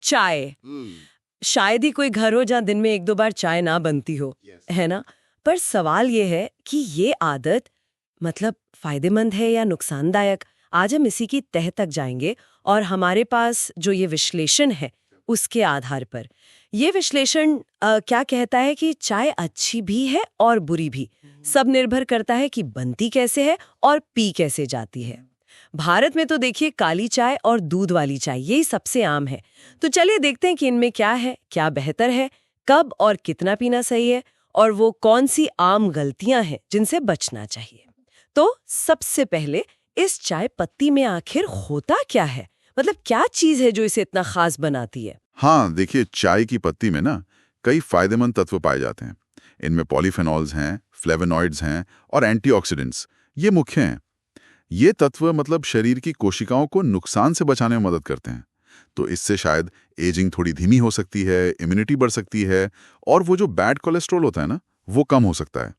चाय। शायद ही कोई घर हो जहाँ दिन में 1-2 बार चाय ना बनती हो, है ना? पर सवाल ये है कि ये आदत मतलब फायदेमंद है या नुकसानदायक? आज हम इसी की तह तक जाएंगे और हमारे पास जो ये विश्लेषण है उसके आधार पर ये विश्लेषण क्या कहता है कि चाय अच्छी भी है और बुरी भी। सब निर्भर करता है कि बनती कैसे है और पी कैसे जाती है। भारत में तो देखिए काली चाय और दूध वाली चाय यही सबसे आम है। तो चलिए देखते हैं कि इनमें क्या है, क्या बेहतर है, कब और कितना पीना सही है और वो कौन सी आम गलतियां हैं जिनसे बचना चाहिए। तो सबसे पहले इस चाय पत्ती में आखिर होता क्या है? मतलब क्या चीज है जो इसे इतना खास बनाती है? हाँ, देखिए चाय की पत्ती में ना कई फायदेमंद तत्व पाए जाते हैं। इनमें पॉलीफेनॉल्स हैं, फ्लेवोनॉइड्स हैं और एंटीऑक्सीडेंट्स, ये मुख्य हैं। ये तत्व मतलब शरीर की कोशिकाओं को नुकसान से बचाने में मदद करते हैं। तो इससे शायद एजिंग थोड़ी धीमी हो सकती है, इम्यूनिटी बढ़ सकती है और वो जो बैड कोलेस्ट्रॉल होता है ना, वो कम हो सकता है।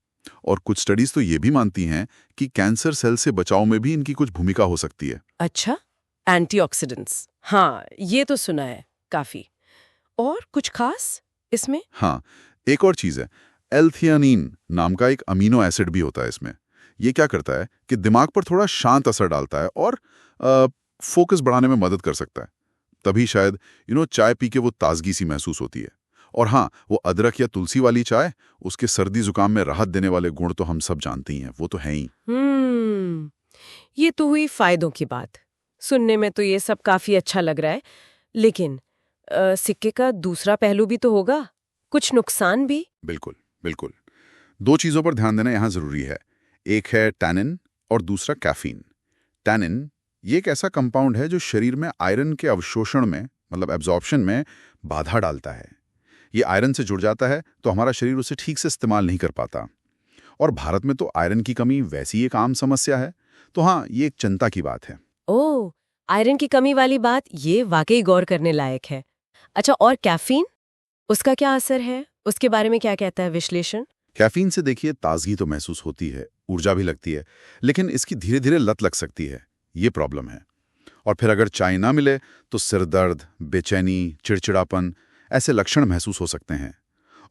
और कुछ स्टडीज तो ये भी मानती हैं कि कैंसर सेल से बचाव में भी इनकी कुछ भूमिका हो सकती है। अच्छा, एंटीऑक्सीडेंट्स, हाँ ये तो सुना है काफी। और कुछ खास इसमें? हाँ, एक और चीज़ है, एल-थियानीन नाम का एक अमीनो एसिड भी होता है इसमें। ये क्या करता है कि दिमाग पर थोड़ा शांत असर डालता है और फोकस बढ़ाने में मदद कर सकता है। तभी शायद चाय पी के वो ताजगी सी महसूस होती है। और हाँ, वो अदरक या तुलसी वाली चाय, उसके सर्दी जुकाम में राहत देने वाले गुण तो हम सब जानते ही हैं, वो तो हैं ही। ये तो हुई फायदों की बात। सुनने में तो ये सब काफी अच्छा लग रहा है, लेकिन सिक्के का दूसरा पहलू भी तो होगा, कुछ नुकसान भी। बिल्कुल, बिल्कुल। दो चीज़ों पर ध्यान देना यहाँ ज़रूरी है। एक है टैनिन और दूसरा कैफीन। टैनिन ये एक ऐसा कंपाउंड है जो शरीर में आयरन के अवशोषण में मतलब एब्जॉर्प्शन में बाधा डालता है। ये आयरन से जुड़ जाता है तो हमारा शरीर उसे ठीक से इस्तेमाल नहीं कर पाता। और भारत में तो आयरन की कमी वैसी एक आम समस्या है। तो हाँ, ये एक चिंता की बात है। ओह, आयरन की कमी वाली बात ये वाकई गौर करने लायक है। अच्छा, और कैफीन, उसका क्या असर है? उसके बारे में क्या कहता है विश्लेषण? कैफीन से देखिए ताजगी तो महसूस होती है, ऊर्जा भी लगती है, लेकिन इसकी धीरे धीरे लत लग सकती है। ये प्रॉब्लम है। और फिर अगर चाय ना मिले तो सिर दर्द, बेचैनी, चिड़चिड़ापन ऐसे लक्षण महसूस हो सकते हैं।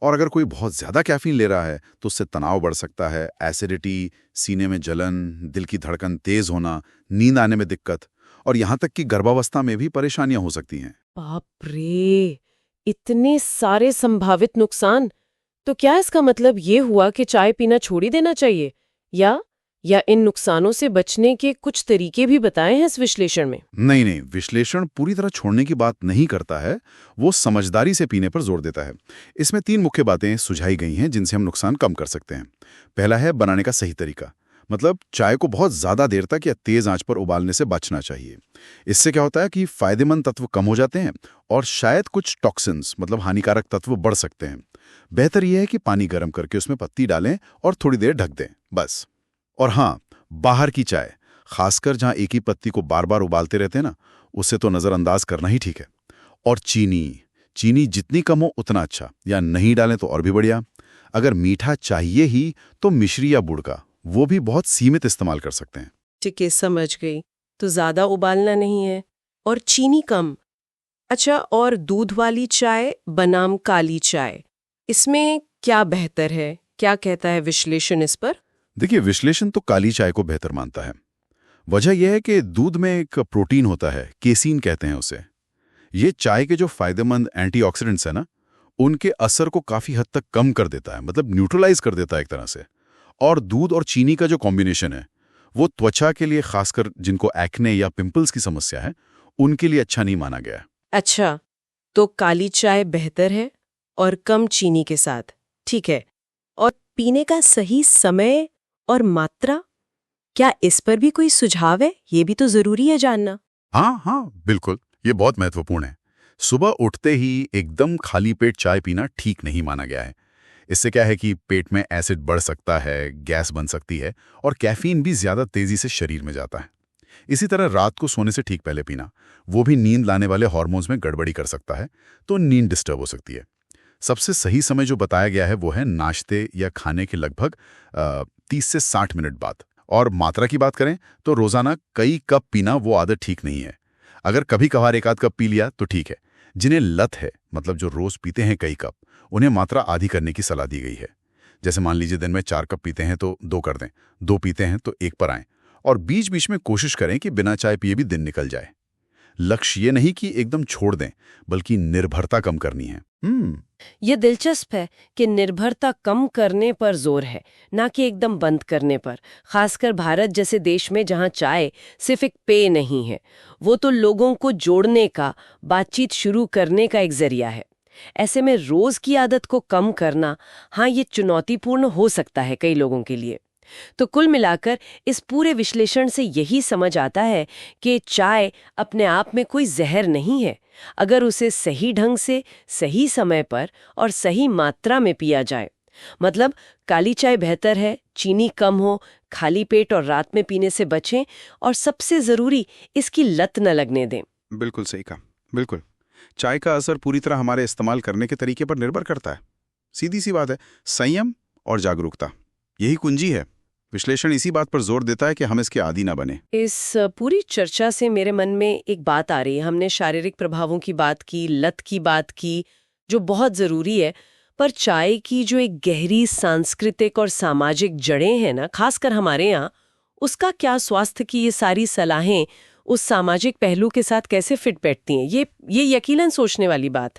और अगर कोई बहुत ज़्यादा कैफीन ले रहा है तो उससे तनाव बढ़ सकता है, एसिडिटी, सीने में जलन, दिल की धड़कन तेज होना, नींद आने में दिक्कत और यहाँ तक कि गर्भावस्था में भी परेशानियां हो सकती हैं। बाप रे, इतने सारे संभावित नुकसान। तो क्या इसका मतलब ये हुआ कि चाय पीना छोड़ ही देना चाहिए, या इन नुकसानों से बचने के कुछ तरीके भी बताए हैं इस विश्लेषण में? नहीं नहीं, विश्लेषण पूरी तरह छोड़ने की बात नहीं करता है, वो समझदारी से पीने पर जोर देता है। इसमें 3 मुख्य बातें सुझाई गई हैं जिनसे हम नुकसान कम कर सकते हैं। पहला है बनाने का सही तरीका, मतलब चाय को बहुत ज्यादा देर तक या तेज आंच पर उबालने से बचना चाहिए। इससे क्या होता है कि फायदेमंद तत्व कम हो जाते हैं और शायद कुछ टॉक्सिन्स मतलब हानिकारक तत्व बढ़ सकते हैं। बेहतर यह है कि पानी गर्म करके उसमें पत्ती डालें और थोड़ी देर ढक दें, बस। और हाँ, बाहर की चाय, खासकर जहां एक ही पत्ती को बार बार उबालते रहते हैं ना, उसे तो नजरअंदाज करना ही ठीक है। और चीनी चीनी जितनी कम हो उतना अच्छा, या नहीं डालें तो और भी बढ़िया। अगर मीठा चाहिए ही तो मिश्री या गुड़ का, वो भी बहुत सीमित इस्तेमाल कर सकते हैं। ठीक है, समझ गई। तो ज्यादा उबालना नहीं है और चीनी कम। अच्छा, और दूध वाली चाय बनाम काली चाय, इसमें क्या बेहतर है? क्या कहता है विश्लेषण इस पर? देखिए, विश्लेषण तो काली चाय को बेहतर मानता है। वजह यह है कि दूध में एक प्रोटीन होता है, केसीन कहते हैं उसे। ये चाय के जो फायदेमंद एंटीऑक्सीडेंट्स है ना, उनके असर को काफी हद तक कम कर देता है, मतलब न्यूट्रलाइज कर देता है एक तरह से। और दूध और चीनी का जो कॉम्बिनेशन है, वो त्वचा के लिए, खासकर जिनको एक्ने या पिंपल्स की समस्या है, उनके लिए अच्छा नहीं माना गया है। अच्छा, तो काली चाय बेहतर है और कम चीनी के साथ, ठीक है। और पीने का सही समय और मात्रा, क्या इस पर भी कोई सुझाव है? ये भी तो जरूरी है जानना। हाँ हाँ, बिल्कुल, ये बहुत महत्वपूर्ण है। सुबह उठते ही एकदम खाली पेट चाय पीना ठीक नहीं माना गया है। इससे क्या है कि पेट में एसिड बढ़ सकता है, गैस बन सकती है और कैफीन भी ज्यादा तेजी से शरीर में जाता है। इसी तरह रात को सोने से ठीक पहले पीना, वो भी नींद लाने वाले हार्मोन्स में गड़बड़ी कर सकता है, तो नींद डिस्टर्ब हो सकती है। सबसे सही समय जो बताया गया है वो है नाश्ते या खाने के लगभग 30 से 60 मिनट बाद। और मात्रा की बात करें तो रोजाना कई कप पीना वो आदत ठीक नहीं है। अगर कभी कभार एक आध कप पी लिया तो ठीक है, जिन्हें लत है, मतलब जो रोज पीते हैं कई कप, उन्हें मात्रा आधी करने की सलाह दी गई है। जैसे मान लीजिए दिन में 4 कप पीते हैं तो 2 कर दें, 2 पीते हैं तो 1 पर आएं, और बीच बीच में कोशिश करें कि बिना चाय पिए भी दिन निकल जाए। लक्ष्य ये नहीं कि एकदम छोड़ दें, बल्कि निर्भरता कम करनी है। ये दिलचस्प है कि निर्भरता कम करने पर जोर है, ना कि एकदम बंद करने पर। खासकर भारत जैसे देश में जहां चाय सिर्फ एक पेय नहीं है, वो तो लोगों को जोड़ने का, बातचीत शुरू करने का एक जरिया है। ऐसे में रोज की आदत को कम करना, हाँ, ये चुनौतीपूर्ण हो सकता है कई लोगों के लिए। तो कुल मिलाकर इस पूरे विश्लेषण से यही समझ आता है कि चाय अपने आप में कोई जहर नहीं है, अगर उसे सही ढंग से, सही समय पर और सही मात्रा में पिया जाए। मतलब काली चाय बेहतर है, चीनी कम हो, खाली पेट और रात में पीने से बचें, और सबसे जरूरी, इसकी लत न लगने दें। बिल्कुल सही कहा, बिल्कुल। चाय का असर पूरी तरह हमारे इस्तेमाल करने के तरीके पर निर्भर करता है। सीधी सी बात है, संयम और जागरूकता, यही कुंजी है। विश्लेषण इसी बात पर जोर देता है कि हम इसके आदी ना बने। इस पूरी चर्चा से मेरे मन में एक बात आ रही है। हमने शारीरिक प्रभावों की बात की, लत की बात की, जो बहुत जरूरी है, पर चाय की जो एक गहरी सांस्कृतिक और सामाजिक जड़ें हैं ना, खासकर हमारे यहाँ, उसका क्या स्वास्थ्य की ये सारी सलाहें उस सामाजिक पहलू के साथ कैसे फिट बैठती हैं, ये यकीनन सोचने वाली बात है।